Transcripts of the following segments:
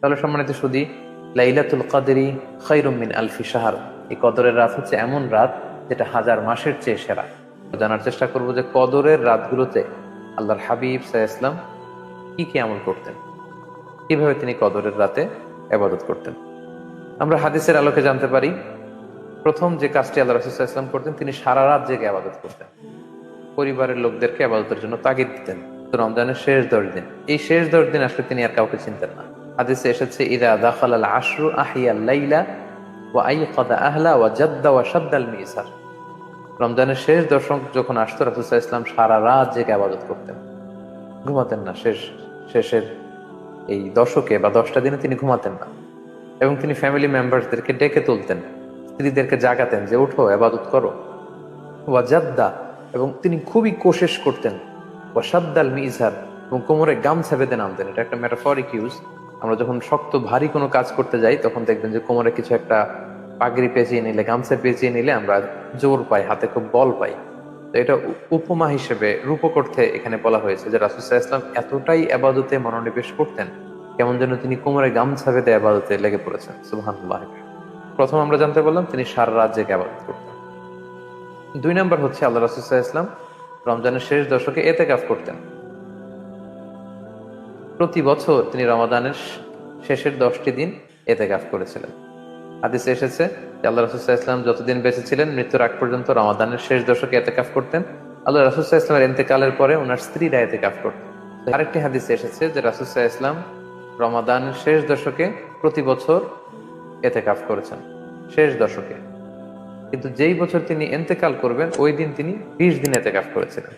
তাহলে সম্মানিত সুধী, লাইলাতুল কদরি খায়রুম মিন আলফি শাহর, এই কদরের রাত হচ্ছে এমন রাত যেটা হাজার মাসের চেয়ে সেরা। জানার চেষ্টা করবো যে কদরের রাতগুলোতে আল্লাহর হাবিব সাল্লাল্লাহু আলাইহি ওয়াসাল্লাম কি কি আমল করতেন, কিভাবে তিনি কদরের রাতে ইবাদত করতেন। আমরা হাদিসের আলোকে জানতে পারি, প্রথম যে কাজটি আল্লাহ রাসূল সাল্লাল্লাহু আলাইহি ওয়াসাল্লাম করতেন, তিনি সারা রাত জেগে ইবাদত করতেন। পরিবারের লোকদেরকে ইবাদতের জন্য তাগিদ দিতেন। তো রমজানের শেষ 10 দিন, এই শেষ 10 দিন আসলে তিনি আর কাউকে চিনতেন না। হাদিসে এসেছে, ইদা দাখালাল আশরু আহিয়াল লাইলা ওয়া আইকাদা আহলা ওয়া জাদ্দা ওয়া শাদ্দাল মিসার। রমজানের শেষ দশক যখন আসতো, রাসূল সাল্লাল্লাহু আলাইহি ওয়াসাল্লাম সারা রাত জেগে ইবাদত করতেন, ঘুমাতেন না। শেষের এই দশকে বা 10টা দিনে তিনি ঘুমাতেন না, এবং তিনি ফ্যামিলি মেম্বারসদেরকে ডেকে তুলতেন, স্ত্রীদেরকে জাগাতেন যে উঠো ইবাদত করো। ওয়া জাদ্দা, এবং তিনি খুবই কোশেশ করতেন। ওয়া শাদ্দাল মিজার, এবং কোমরে গামছা বেঁধে নামতেন। এটা একটা মেটাফরিক ইউজ। আমরা যখন শক্ত ভারী কোনো কাজ করতে যাই, তখন দেখবেন যে কোমরে কিছু একটা পাগড়ি পেঁচিয়ে নিলে, গামছা পেঁচিয়ে নিলে আমরা জোর পাই, হাতে খুব বল পাই। তো এটা উপমা হিসেবে, রূপক অর্থে এখানে বলা হয়েছে যে রাসূল সাল্লাল্লাহু আলাইহি ওয়াসাল্লাম এতটাই ইবাদতে মনোনিবেশ করতেন, কেমন যেন তিনি কোমরে গামছা বেঁধে ইবাদতে লেগে পড়েছেন। সুবহানাল্লাহ। প্রথম আমরা জানতে পারলাম তিনি সারা রাত জেগে ইবাদত করতেন। 2 নম্বর হচ্ছে, আল্লাহ রাসূল সাল্লাল্লাহু আলাইহি ওয়াসাল্লাম রমজানের শেষ দশকে ইতিকাফ করতেন। প্রতি বছর তিনি রমাদানের শেষের 10টি দিন ইতিকাফ করেছিলেন। হাদিসে এসেছে যে আল্লাহ রাসূল সাল্লাল্লাহু আলাইহি ওয়াসাল্লাম যতদিন বেঁচে ছিলেন, মৃত্যুর আগ পর্যন্ত রমাদানের শেষ দশকে ইতিকাফ করতেন। আল্লাহ রাসূল সাল্লাল্লাহু আলাইহি ওয়াসাল্লামের ইন্তেকালের পরে ওনার স্ত্রীরা ইতিকাফ করতেন। আরেকটি হাদিসে এসেছে যে রাসূল সাল্লাল্লাহু আলাইহি ওয়াসাল্লাম রমাদানের শেষ দশকে প্রতি বছর ইতিকাফ করেছেন, শেষ দশকে। কিন্তু যেই বছর তিনি ইন্তেকাল করবেন, ওই দিন তিনি 20 দিন ইতিকাফ করেছিলেন।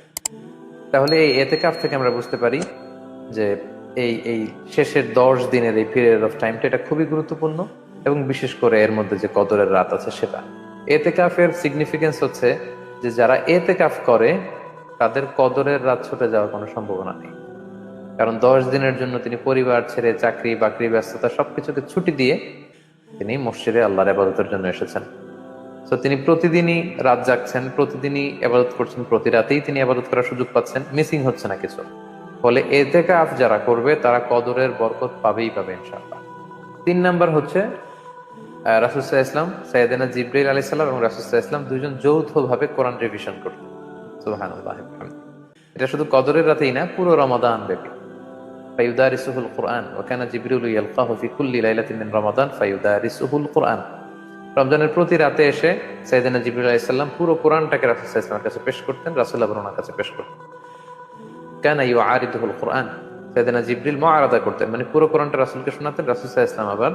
তাহলে এই ইতিকাফ থেকে আমরা বুঝতে পারি যে এই এই শেষের 10 দিনের এই পিরিয়ড অফ টাইমটা, এটা খুবই গুরুত্বপূর্ণ, এবং বিশেষ করে এর মধ্যে যে কদরের রাত আছে সেটা। ইতিকাফের সিগনিফিকেন্স হচ্ছে যে যারা ইতিকাফ করে তাদের কদরের রাত ছুটে যাওয়ার কোনো সম্ভাবনা নেই। কারণ 10 দিনের জন্য তিনি পরিবার ছেড়ে, চাকরি বাকরি, ব্যস্ততা সবকিছুকে ছুটি দিয়ে তিনি মসজিদে আল্লাহর ইবাদতের জন্য এসেছেন। তো তিনি প্রতিদিনই রাত জাগছেন, প্রতিদিনই ইবাদত করছেন, প্রতি রাতেই তিনি ইবাদত করার সুযোগ পাচ্ছেন, মিসিং হচ্ছে না কিছু। ফলে ইতিকাফ যারা করবে তারা কদরের বরকত পাবেই পাবে ইনশাআল্লাহ। 3 নাম্বার হচ্ছে, রাসূল সাল্লাল্লাহু আলাইহি ওয়াসাল্লাম, সাইয়েদনা জিবরাইল আলাইহিস সালাম এবং রাসূল সাল্লাল্লাহু আলাইহি ওয়াসাল্লাম দুইজন যৌথভাবে কোরআন রিভিশন করতেন। সুবহানাল্লাহ। এটা শুধু কদরের রাতেই না, পুরো রমাদান ব্যাপী। ফায়ুদারিসুহুল কুরআন ওয়া কানা জিবরিলু ইয়ালকাহু ফি কুল্লি লাইলাতিন মিন রমাদান ফায়ুদারিসুহুল কুরআন। রমজানের প্রতি রাতে এসে সাইয়েদনা জিবরিল আলাইহিস সালাম পুরো কোরআনটাকে রাসূল সাল্লাল্লাহু আলাইহি ওয়াসাল্লামের কাছে পেশ করতেন, রাসূল আবার ওনার কাছে পেশ করতেন। কানা ইউআরিদুহুল কুরআন, সাইয়েদনা জিবরিল মুআরাদা করতেন, মানে পুরো কোরআনটা রাসূলকে শোনাতেন, রাসূল সাল্লাল্লাহু আলাইহি ওয়াসাল্লাম আবার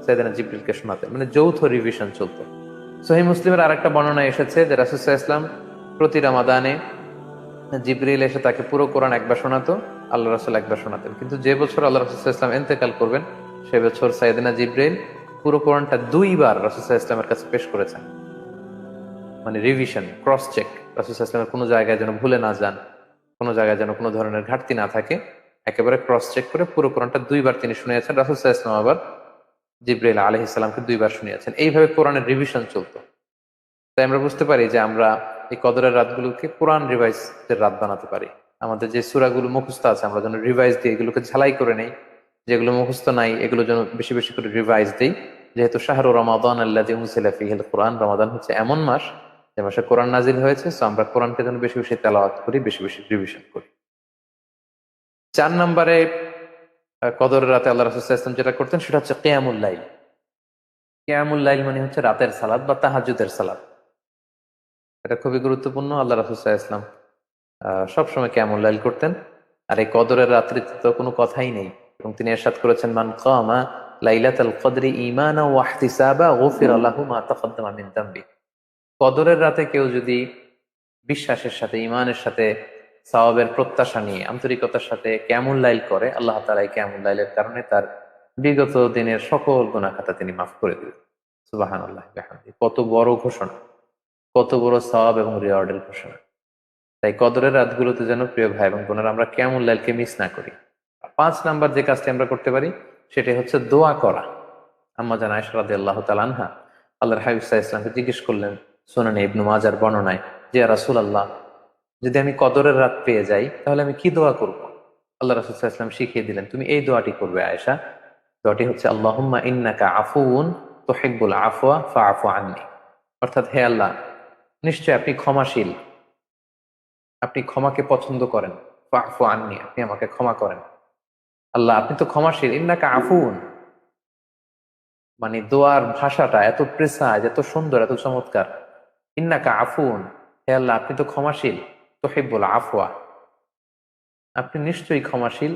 সাইয়েদনা জিবরিলকে শোনাতেন, মানে যৌথ রিভিশন চলতো। সহিহ মুসলিমের আরেকটা বর্ণনায় এসেছে যে রাসূল সাল্লাল্লাহু আলাইহি ওয়াসাল্লাম প্রতি রমাদানে জিবরিল এসে তাকে পুরো কোরআন একবার শোনাতো, আল্লাহ রাসূল একবার শোনাতেন। কিন্তু যে বছর আল্লাহ রাসূল সাল্লাল্লাহু আলাইহি ওয়াসাল্লাম ইন্তেকাল করবেন, সে বছর সাইয়েদনা জিবরিল পুরো কোরআনটা 2 বার রাসূল সাল্লাল্লাহু আলাইহি ওয়াসাল্লামের কাছে পেশ করেছেন, মানে রিভিশন, ক্রস চেক। রাসূল সাল্লাল্লাহু আলাইহি ওয়াসাল্লামের কোনো জায়গায় যেন ভুলে না যান, কোনো জায়গায় যেন কোনো ধরনের ঘাটতি না থাকে, একেবারে ক্রস চেক করে পুরো কোরআনটা 2 বার তিনি শুনিয়েছেন। রাসূল সাল্লাল্লাহু আলাইহি ওয়াসাল্লাম আবার জিবরাইল আলাইহিস সালামকে 2 বার শুনিয়েছেন। এইভাবে কোরআনের রিভিশন চলতো। তাই আমরা বুঝতে পারি যে আমরা এই কদরের রাতগুলোকে কোরআন রিভাইজের রাত বানাতে পারি। আমাদের যে সূরাগুলো মুখস্থ আছে, আমরা যেন রিভাইজ দিয়ে এগুলোকে ঝালাই করে নেই। যেগুলো মুখস্থ নাই এগুলো যেন বেশি বেশি করে রিভাইজ দেই। যেহেতু শাহরু রমাদান আল্লাযী উনজিলা ফীহিল কুরআন, রমাদান হচ্ছে এমন মাস যে মাসে কোরআন নাজিল হয়েছে। সো আমরা কোরআনকে যেন বেশি বেশি তেলাওয়াত করি, বেশি বেশি রিভিশন করি। 4 নম্বরে কদরের রাতে আল্লাহ রাসূল সাল্লাল্লাহু আলাইহি ওয়াসাল্লাম যেটা করতেন সেটা হচ্ছে কিয়ামুল লাইল। কিয়ামুল লাইল মানে হচ্ছে রাতের সালাত বা তাহাজ্জুদের সালাত। এটা খুবই গুরুত্বপূর্ণ। আল্লাহ রাসূল সাল্লাল্লাহু আলাইহি ওয়াসাল্লাম সবসময় কিয়ামুল লাইল করতেন। আর এই কদরের রাত্রিতে তো কোনো কথাই নেই, এবং তিনি ইরশাদ করেছেন, মান কামা লাইলাতাল কদরি ঈমানাও ওয়া ইহতিসাবা গুফিরা লাহু মা তাকাদ্দামা মিন যামবি। কদরের রাতে কেউ যদি বিশ্বাসের সাথে, ঈমানের সাথে, সওয়াবের প্রত্যাশা নিয়ে, আন্তরিকতার সাথে কিয়ামুল লাইল করে, আল্লাহ তাআলা এই কিয়ামুল লাইলের কারণে তার বিগত দিনের সকল গুনাহ খাতা তিনি মাফ করে দিবেন। সুবহানাল্লাহি ওয়া বিহামদিহি। কত বড় ঘোষণা, কত বড় সওয়াব এবং রিওয়ার্ডের ঘোষণা। তাই কদরের রাতগুলোতে যেন প্রিয় ভাই এবং বোনেরা আমরা কিয়ামুল লাইলকে মিস না করি। 5 নাম্বার যে কাজটি আমরা করতে পারি সেটা হচ্ছে দোয়া করা। আম্মা জান আয়েশা রাদিয়াল্লাহু তাআলা আনহা আল্লাহর হাবিব সাল্লাল্লাহু আলাইহি ওয়াসাল্লামকে জিজ্ঞেস করলেন সুনানে ইবনে মাজার বর্ণনায়, যে ইয়া রাসূলুল্লাহ, যদি আমি কদরের রাত পেয়ে যাই তাহলে আমি কি দোয়া করব? আল্লাহ রাসূল সাল্লাল্লাহু আলাইহি ওয়াসাল্লাম শিখিয়ে দিলেন, তুমি এই দোয়াটি করবে আয়েশা, দোয়াটি হচ্ছে আল্লাহুম্মা ইন্নাকা আফুউন তুহিব্বুল আফওয়া ফাআফু আন্নি। অর্থাৎ হে আল্লাহ, নিশ্চয় আপনি ক্ষমাশীল, আপনি ক্ষমাকে পছন্দ করেন। ফাআফু আন্নি, আপনি আমাকে ক্ষমা করেন। আল্লাহ আপনি তো ক্ষমাশীল, ইন্নাকা আফুউন, মানে দোয়ার ভাষাটা এত প্রেসাইজ, এত সুন্দর, এত চমৎকার। ইন্নাকা আফুউন, হে আল্লাহ আপনি তো ক্ষমাশীল, তুহিব্বুল আফওয়া, আপনি নিশ্চয়ই ক্ষমাশীল,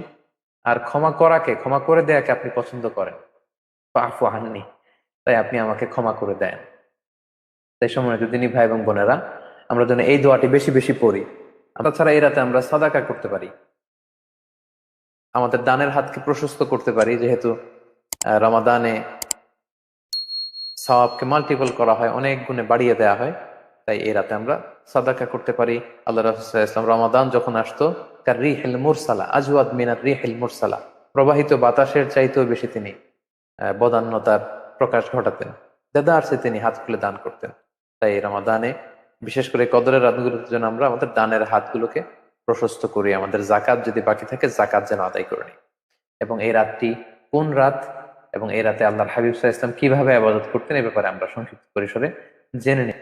আর ক্ষমা করাকে, ক্ষমা করে দেয়াকে আপনি পছন্দ করেন। ফাআফু আন্নি, তাই আপনি আমাকে ক্ষমা করে দেন। তাই সময় দিনী ভাই এবং বোনেরা, আমরা যেন এই দোয়াটি বেশি বেশি পড়ি। তাছাড়া এই রাতে আমরা সাদাকা করতে পারি, আমাদের দানের হাতকে প্রশস্ত করতে পারি, যেহেতু রমাদানে সওয়াবকে মাল্টিপল করা হয়, অনেক গুণে বাড়িয়ে দেওয়া হয়। তাই এই রাতে আমরা সাদাকা করতে পারি। আল্লাহ রাসূল সাল্লাল্লাহু আলাইহি ওয়াসাল্লাম রমাদান যখন আসতো, কার রিহিল মুরসালা আজওয়াদ মিনার রিহিল মুরসালা, প্রবাহিত বাতাসের চাইতেও বেশি তিনি বদান্যতার প্রকাশ ঘটাতেন। দেদারসে তিনি হাত খুলে দান করতেন। তাই এই রমাদানে বিশেষ করে কদরের রাতগুলোর জন্য আমরা আমাদের দানের হাতগুলোকে প্রশস্ত করি। আমাদের জাকাত যদি বাকি থাকে, জাকাত যেন আদায় করে নিই। এবং এই রাতটি কোন রাত এবং এই রাতে আল্লাহর হাবিব সাল্লাল্লাহু আলাইহি ওয়াসাল্লাম কিভাবে ইবাদত করতেন, এ ব্যাপারে আমরা সংক্ষিপ্ত পরিসরে জেনে নিই।